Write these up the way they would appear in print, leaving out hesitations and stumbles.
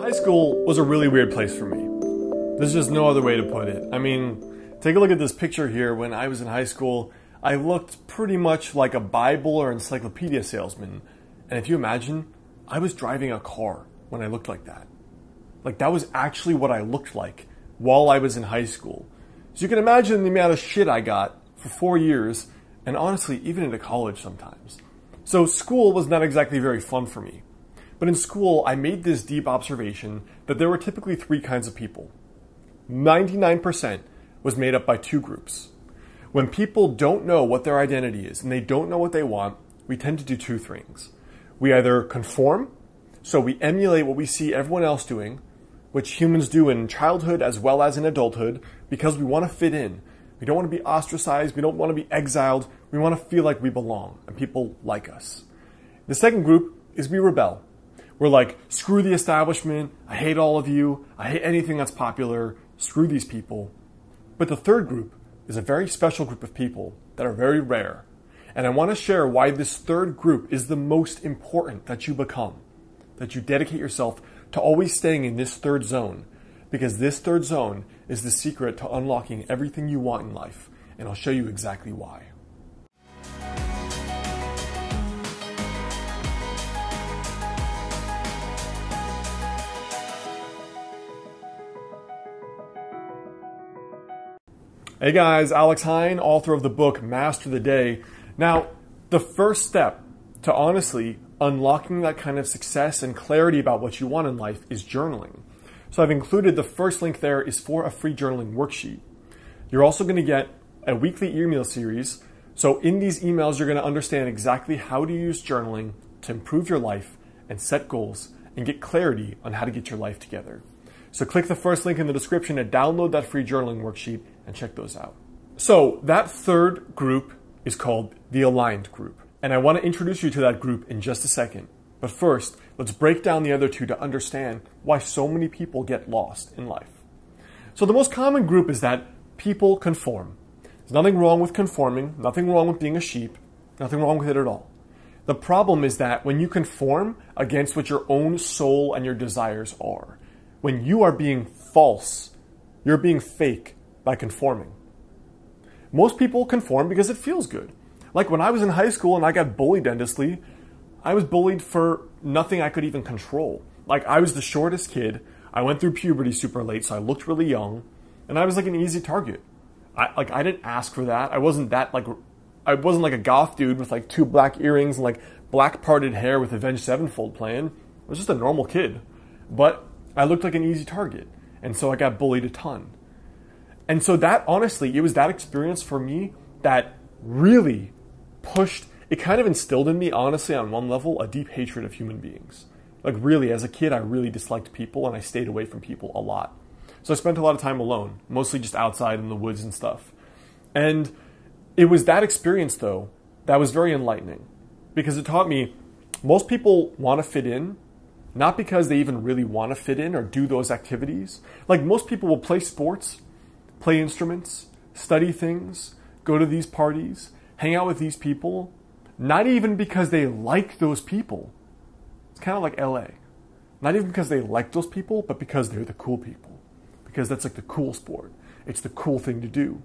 High school was a really weird place for me. There's just no other way to put it. I mean, take a look at this picture here. When I was in high school, I looked pretty much like a Bible or encyclopedia salesman. And if you imagine, I was driving a car when I looked like that. Like, that was actually what I looked like while I was in high school. So you can imagine the amount of shit I got for 4 years, and honestly, even into college sometimes. So school was not exactly very fun for me. But in school, I made this deep observation that there were typically 3 kinds of people. 99% was made up by 2 groups. When people don't know what their identity is and they don't know what they want, we tend to do 2 things. We either conform, so we emulate what we see everyone else doing, which humans do in childhood as well as in adulthood, because we want to fit in. We don't want to be ostracized, we don't want to be exiled, we want to feel like we belong and people like us. The second group is we rebel. We're like, screw the establishment, I hate all of you, I hate anything that's popular, screw these people. But the third group is a very special group of people that are very rare. And I want to share why this third group is the most important that you become. That you dedicate yourself to always staying in this third zone. Because this third zone is the secret to unlocking everything you want in life. And I'll show you exactly why. Hey guys, Alex Hine, author of the book Master the Day. Now, the first step to honestly unlocking that kind of success and clarity about what you want in life is journaling. So I've included the first link there is for a free journaling worksheet. You're also going to get a weekly email series. So in these emails, you're going to understand exactly how to use journaling to improve your life and set goals and get clarity on how to get your life together. So click the first link in the description to download that free journaling worksheet and check those out. So that third group is called the aligned group. And I want to introduce you to that group in just a second. But first, let's break down the other 2 to understand why so many people get lost in life. So the most common group is that people conform. There's nothing wrong with conforming, nothing wrong with being a sheep, nothing wrong with it at all. The problem is that when you conform against what your own soul and your desires are, when you are being false, you're being fake by conforming. Most people conform because it feels good. Like when I was in high school and I got bullied endlessly, I was bullied for nothing I could even control. Like I was the shortest kid, I went through puberty super late, so I looked really young, and I was like an easy target. I didn't ask for that. I wasn't like a goth dude with like 2 black earrings and like black parted hair with Avenged Sevenfold playing. I was just a normal kid. But I looked like an easy target, and so I got bullied a ton. And so that, honestly, it was that experience for me that really pushed, it kind of instilled in me, honestly, on one level, a deep hatred of human beings. Like really, as a kid, I really disliked people, and I stayed away from people a lot. So I spent a lot of time alone, mostly just outside in the woods and stuff. And it was that experience, though, that was very enlightening, because it taught me most people want to fit in, not because they even really want to fit in or do those activities. Like most people will play sports, play instruments, study things, go to these parties, hang out with these people, not even because they like those people. It's kind of like LA. Not even because they like those people, but because they're the cool people. Because that's like the cool sport. It's the cool thing to do.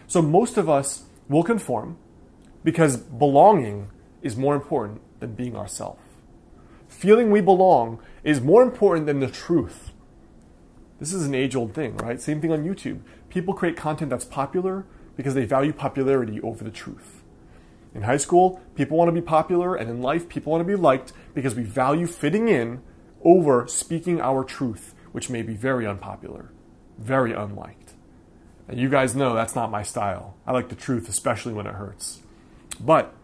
So most of us will conform because belonging is more important than being ourselves. Feeling we belong is more important than the truth. This is an age-old thing, right? Same thing on YouTube. People create content that's popular because they value popularity over the truth. In high school, people want to be popular, and in life, people want to be liked because we value fitting in over speaking our truth, which may be very unpopular, very unliked. And you guys know that's not my style. I like the truth, especially when it hurts. But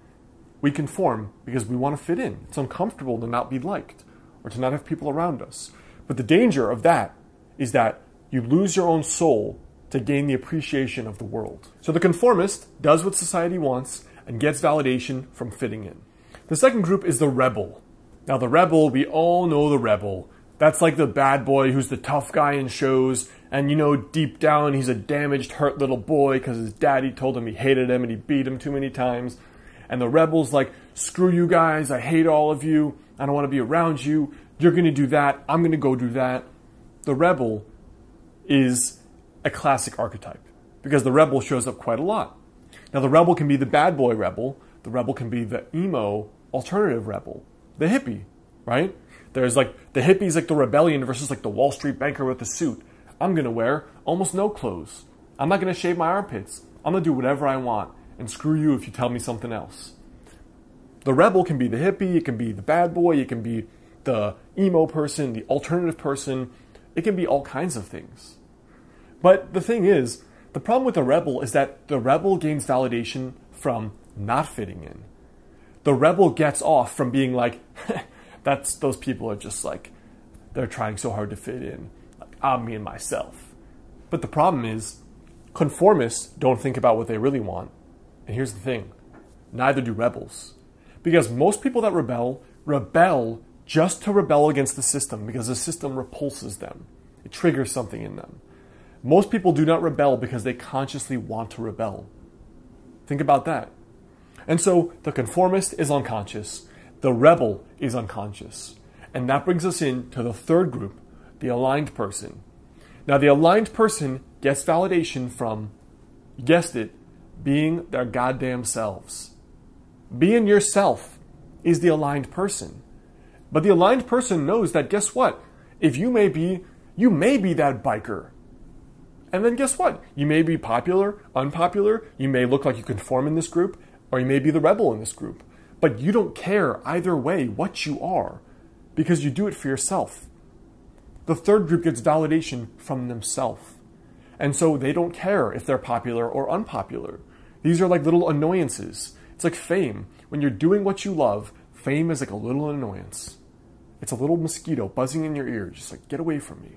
we conform because we want to fit in. It's uncomfortable to not be liked or to not have people around us. But the danger of that is that you lose your own soul to gain the appreciation of the world. So the conformist does what society wants and gets validation from fitting in. The second group is the rebel. Now the rebel, we all know the rebel. That's like the bad boy who's the tough guy in shows, and you know deep down he's a damaged, hurt little boy because his daddy told him he hated him and he beat him too many times. And the rebel's like, screw you guys, I hate all of you, I don't want to be around you, You're going to do that. I'm going to go do that. The rebel is a classic archetype because the rebel shows up quite a lot. Now, the rebel can be the bad boy rebel. The rebel can be the emo alternative rebel, the hippie, right? There's like the hippie's like the rebellion versus like the Wall Street banker with the suit. I'm going to wear almost no clothes. I'm not going to shave my armpits. I'm going to do whatever I want. And screw you if you tell me something else. The rebel can be the hippie. It can be the bad boy. It can be the emo person, the alternative person. It can be all kinds of things. But the thing is, the problem with the rebel is that the rebel gains validation from not fitting in. The rebel gets off from being like, those people are just like, they're trying so hard to fit in. Like, I'm me and myself. But the problem is, conformists don't think about what they really want. And here's the thing, neither do rebels. Because most people that rebel just to rebel against the system because the system repulses them. It triggers something in them. Most people do not rebel because they consciously want to rebel. Think about that. And so the conformist is unconscious. The rebel is unconscious. And that brings us into the third group, the aligned person. Now, the aligned person gets validation from, you guessed it, being their goddamn selves. Being yourself is the aligned person. But the aligned person knows that, guess what? If you may be that biker. And then guess what? You may be popular, unpopular. You may look like you conform in this group, or you may be the rebel in this group. But you don't care either way what you are because you do it for yourself. The third group gets validation from themselves. And so they don't care if they're popular or unpopular. These are like little annoyances. It's like fame. When you're doing what you love, fame is like a little annoyance. It's a little mosquito buzzing in your ear, just like, get away from me.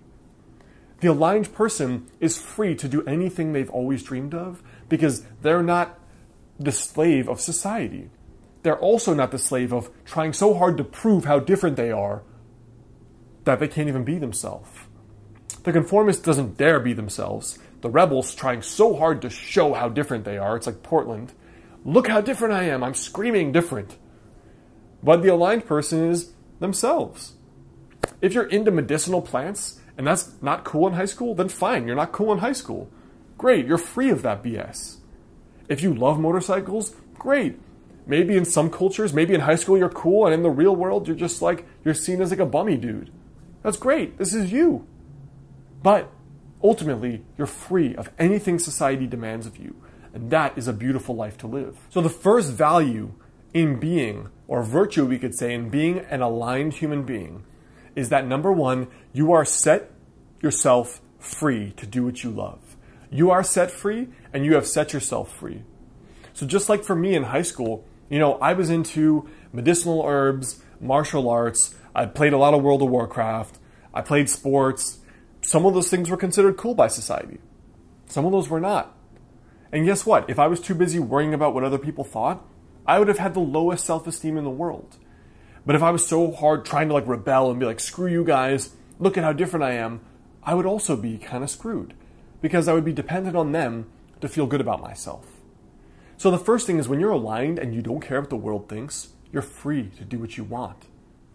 The aligned person is free to do anything they've always dreamed of because they're not the slave of society. They're also not the slave of trying so hard to prove how different they are that they can't even be themselves. The conformist doesn't dare be themselves. The rebel's trying so hard to show how different they are. It's like Portland. Look how different I am. I'm screaming different. But the aligned person is themselves. If you're into medicinal plants and that's not cool in high school, then fine, you're not cool in high school. Great, you're free of that BS. If you love motorcycles, great. Maybe in some cultures, maybe in high school you're cool, and in the real world you're just like, you're seen as like a bummy dude. That's great, this is you. But ultimately, you're free of anything society demands of you. And that is a beautiful life to live. So the first value in being, or virtue we could say, in being an aligned human being, is that number one, you are set yourself free to do what you love. You are set free, and you have set yourself free. So just like for me in high school, I was into medicinal herbs, martial arts. I played a lot of World of Warcraft. I played sports. Some of those things were considered cool by society. Some of those were not. And guess what? If I was too busy worrying about what other people thought, I would have had the lowest self-esteem in the world. But if I was so hard trying to rebel and be like, screw you guys, look at how different I am, I would also be kind of screwed because I would be dependent on them to feel good about myself. So the first thing is when you're aligned and you don't care what the world thinks, you're free to do what you want,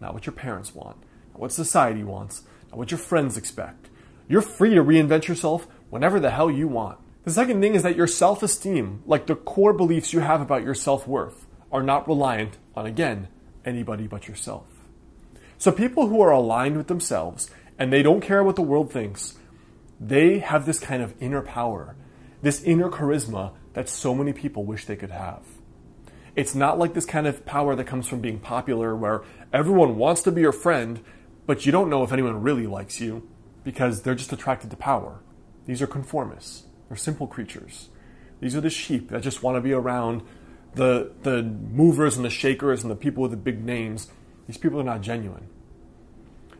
not what your parents want, not what society wants, not what your friends expect. You're free to reinvent yourself whenever the hell you want. The second thing is that your self-esteem, like the core beliefs you have about your self-worth, are not reliant on, again, anybody but yourself. So people who are aligned with themselves and they don't care what the world thinks, they have this kind of inner power, this inner charisma that so many people wish they could have. It's not like this kind of power that comes from being popular where everyone wants to be your friend, but you don't know if anyone really likes you because they're just attracted to power. These are conformists. They're simple creatures. These are the sheep that just want to be around the movers and the shakers and the people with the big names. These people are not genuine.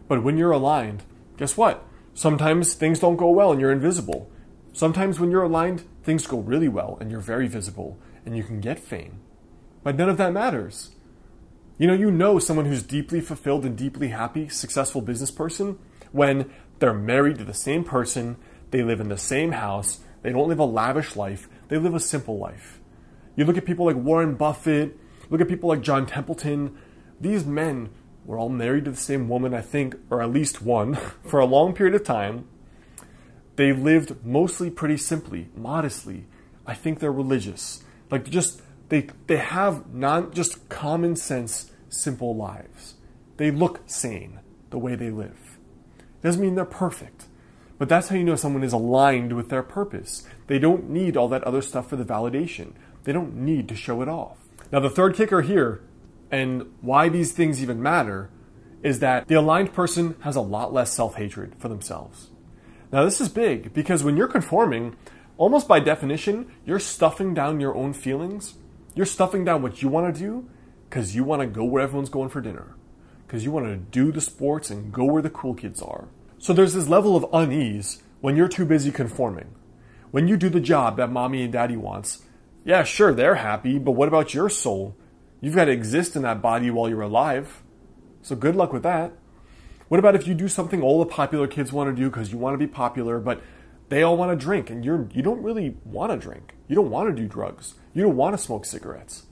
But when you're aligned, guess what? Sometimes things don't go well and you're invisible. Sometimes when you're aligned, things go really well and you're very visible and you can get fame. But none of that matters. You know someone who's deeply fulfilled and deeply happy, successful business person when they're married to the same person, they live in the same house, they don't live a lavish life, they live a simple life. You look at people like Warren Buffett, look at people like John Templeton. These men We're all married to the same woman, I think, or at least one, for a long period of time. They lived mostly pretty simply, modestly. I think they're religious. Like they have not just common sense, simple lives. They look sane the way they live. Doesn't mean they're perfect, but that's how you know someone is aligned with their purpose. They don't need all that other stuff for the validation. They don't need to show it off. Now the third kicker here, and why these things even matter, is that the aligned person has a lot less self-hatred for themselves. Now this is big because when you're conforming, almost by definition, you're stuffing down your own feelings. You're stuffing down what you want to do because you want to go where everyone's going for dinner, because you want to do the sports and go where the cool kids are. So there's this level of unease when you're too busy conforming. When you do the job that mommy and daddy wants, yeah, sure, they're happy, but what about your soul? You've got to exist in that body while you're alive. So good luck with that. What about if you do something all the popular kids want to do because you want to be popular, but they all want to drink and you don't really want to drink. You don't want to do drugs. You don't want to smoke cigarettes.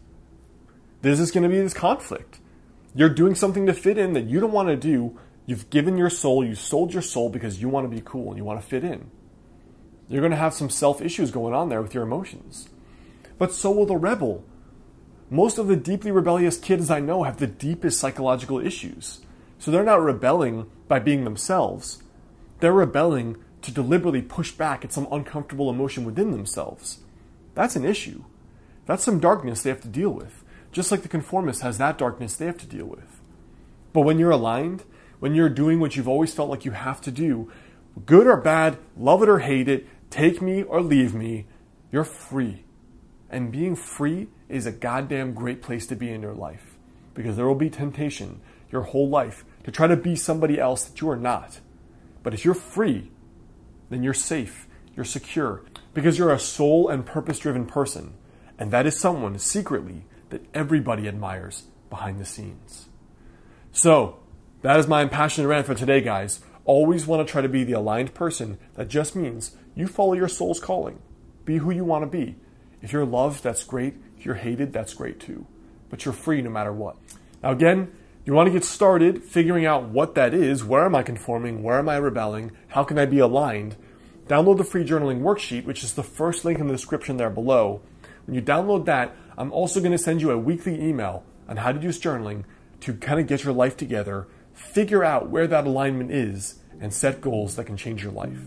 There's just going to be this conflict. You're doing something to fit in that you don't want to do. You've given your soul, you sold your soul because you want to be cool and you want to fit in. You're going to have some self-issues going on there with your emotions. But so will the rebel. Most of the deeply rebellious kids I know have the deepest psychological issues. So they're not rebelling by being themselves. They're rebelling to deliberately push back at some uncomfortable emotion within themselves. That's an issue. That's some darkness they have to deal with. Just like the conformist has that darkness they have to deal with. But when you're aligned, when you're doing what you've always felt like you have to do, good or bad, love it or hate it, take me or leave me, you're free. And being free is a goddamn great place to be in your life. Because there will be temptation your whole life to try to be somebody else that you are not. But if you're free, then you're safe, you're secure, because you're a soul and purpose-driven person. And that is someone, secretly, that everybody admires behind the scenes. So, that is my impassioned rant for today, guys. Always want to try to be the aligned person. That just means you follow your soul's calling. Be who you want to be. If you're loved, that's great. If you're hated, that's great too. But you're free no matter what. Now again, you want to get started figuring out what that is. Where am I conforming? Where am I rebelling? How can I be aligned? Download the free journaling worksheet, which is the first link in the description there below. When you download that, I'm also going to send you a weekly email on how to use journaling to kind of get your life together, figure out where that alignment is, and set goals that can change your life.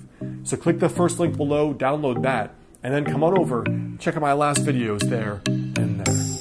So click the first link below, download that, and then come on over, check out my last videos there and there.